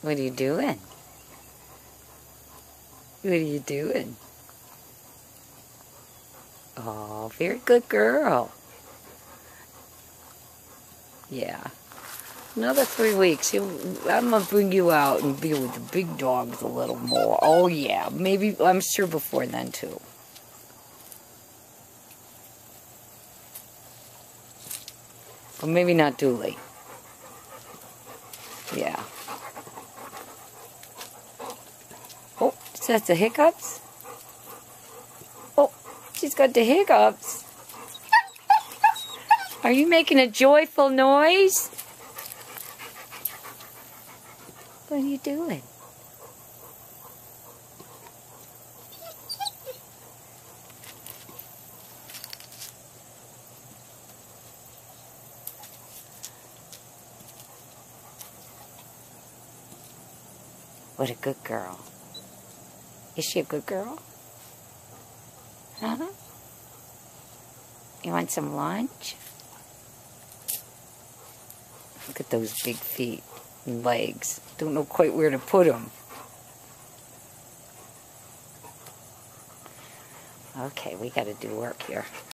What are you doing? What are you doing? Oh, very good girl. Yeah. Another 3 weeks. I'm going to bring you out and be with the big dogs a little more. Oh, yeah. Maybe, I'm sure before then, too. But maybe not Dooley. Yeah. Oh, is that the hiccups? Oh, she's got the hiccups. Are you making a joyful noise? What are you doing? What a good girl. Is she a good girl? Huh? You want some lunch? Look at those big feet and legs. Don't know quite where to put them. Okay, we got to do work here.